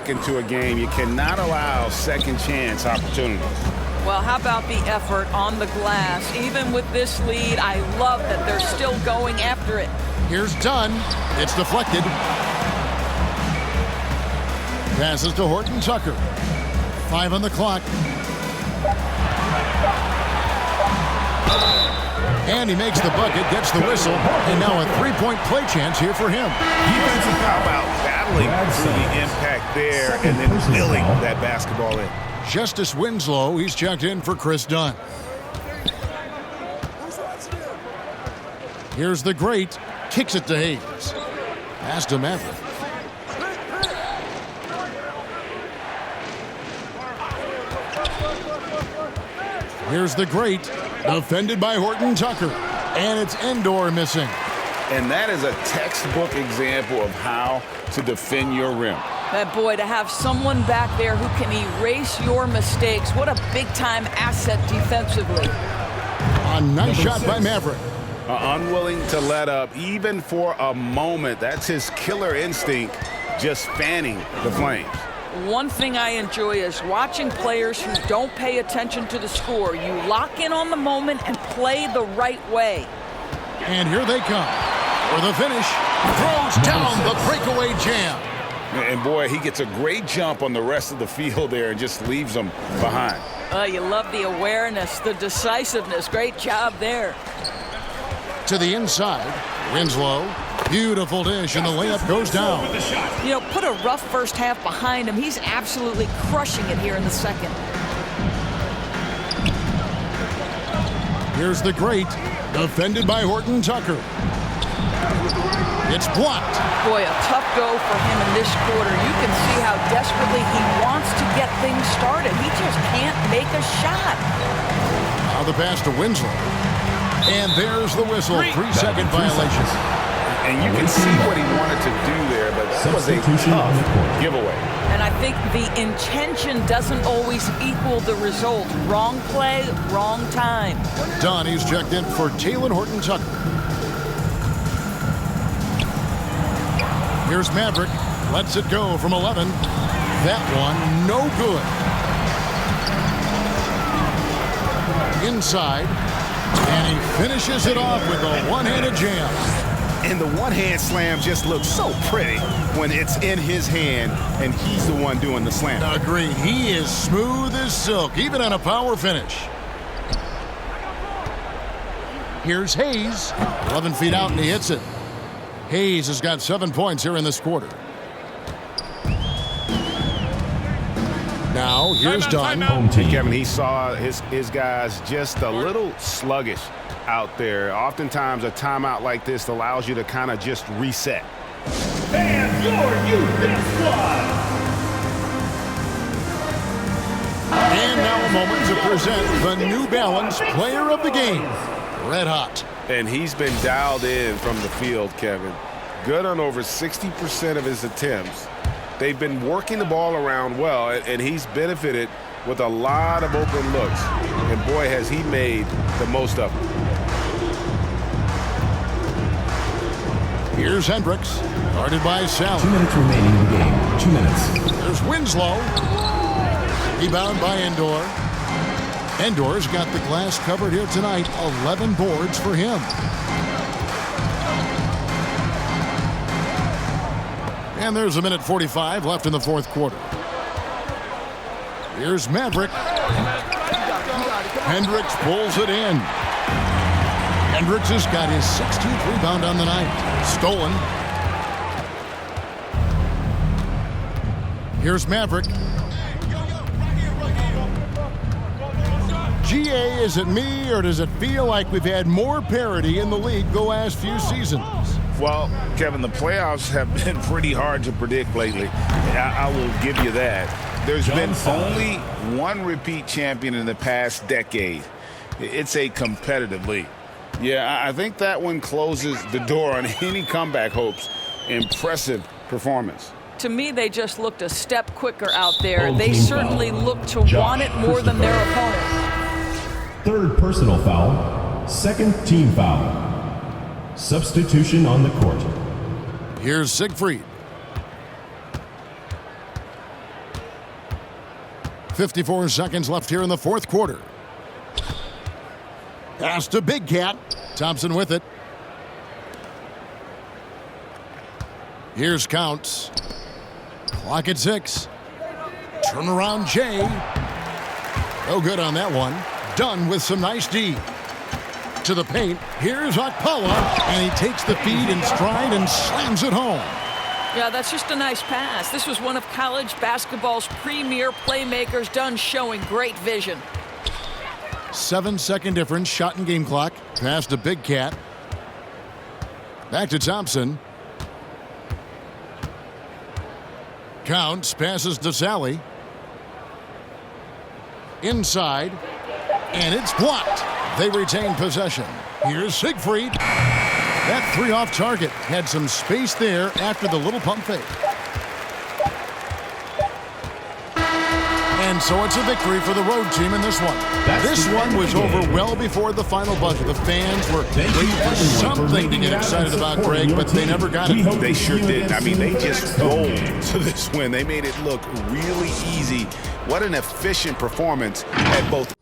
back into a game, you cannot allow second chance opportunities. Well, how about the effort on the glass? Even with this lead, I love that they're still going after it. Here's Dunn. It's deflected. Passes to Horton Tucker. 5 on the clock. And he makes the bucket, gets the whistle, and now a three-point play chance here for him. Defensive foul out, battling through the impact there and then filling that basketball in. Justice Winslow, he's checked in for Chris Dunn. Here's the great, kicks it to Hayes. Pass to Maverick. Here's the great, defended by Horton Tucker, and it's Endor missing. And that is a textbook example of how to defend your rim. That boy, to have someone back there who can erase your mistakes, what a big-time asset defensively. A nice shot by Maverick. Unwilling to let up, even for a moment. That's his killer instinct, just fanning the flames. One thing I enjoy is watching players who don't pay attention to the score. You lock in on the moment and play the right way. And here they come for the finish. Throws down the breakaway jam. And boy, he gets a great jump on the rest of the field there and just leaves them behind. You love the awareness, the decisiveness. Great job there. To the inside, Winslow. Beautiful dish, and the layup goes down. You know, put a rough first half behind him. He's absolutely crushing it here in the second. Here's the great, defended by Horton Tucker. It's blocked. Boy, a tough go for him in this quarter. You can see how desperately he wants to get things started. He just can't make a shot. Now the pass to Winslow. And there's the whistle, 3-second violation. And you can see what he wanted to do there, but that was a tough giveaway. And I think the intention doesn't always equal the result. Wrong play, wrong time. Dunn, he's checked in for Taylor Horton Tucker. Here's Maverick. Lets it go from 11. That one, no good. Inside. And he finishes it off with a one-handed jam. And the one-hand slam just looks so pretty when it's in his hand and he's the one doing the slam. Agreed. He is smooth as silk, even on a power finish. Here's Hayes. 11 feet out, and he hits it. Hayes has got 7 points here in this quarter. Now, here's Dunn. Kevin, he saw his guys just a little sluggish out there. Oftentimes, a timeout like this allows you to kind of just reset. Fans, your youth squad. And now a moment to present the New Balance Player of the Game, Red Hot. And he's been dialed in from the field, Kevin. Good on over 60% of his attempts. They've been working the ball around well, and he's benefited with a lot of open looks. And boy, has he made the most of them. Here's Hendricks, guarded by Sally. 2 minutes remaining in the game. 2 minutes. There's Winslow. Rebound by Endor. Endor's got the glass covered here tonight. 11 boards for him. And there's 1:45 left in the fourth quarter. Here's Maverick. Hendricks pulls it in. Hendricks has got his 16th rebound on the night. Stolen. Here's Maverick. GA, is it me, or does it feel like we've had more parity in the league the last few seasons? Well, Kevin, the playoffs have been pretty hard to predict lately. I will give you that. There's been only one repeat champion in the past decade. It's a competitive league. Yeah, I think that one closes the door on any comeback hopes. Impressive performance. To me, they just looked a step quicker out there. They certainly looked to want it more than their opponent. Third personal foul. Second team foul. Substitution on the court. Here's Siegfried. 54 seconds left here in the fourth quarter. Pass to Big Cat. Thompson with it. Here's Counts. Clock at 6. Turnaround Jay. No good on that one. Dunn with some nice D. To the paint. Here's Okpala. And he takes the feed in stride and slams it home. Yeah, that's just a nice pass. This was one of college basketball's premier playmakers. Dunn showing great vision. 7-second difference. Shot and game clock. Pass to Big Cat. Back to Thompson. Counts, passes to Sally. Inside. And it's blocked. They retain possession. Here's Siegfried. That three off target. Had some space there after the little pump fake. And so it's a victory for the road team in this one. This one was over well before the final buzzer. The fans were waiting for something to get excited about, Greg, but they never got it. They sure did. I mean, they just rolled to this win. They made it look really easy. What an efficient performance at both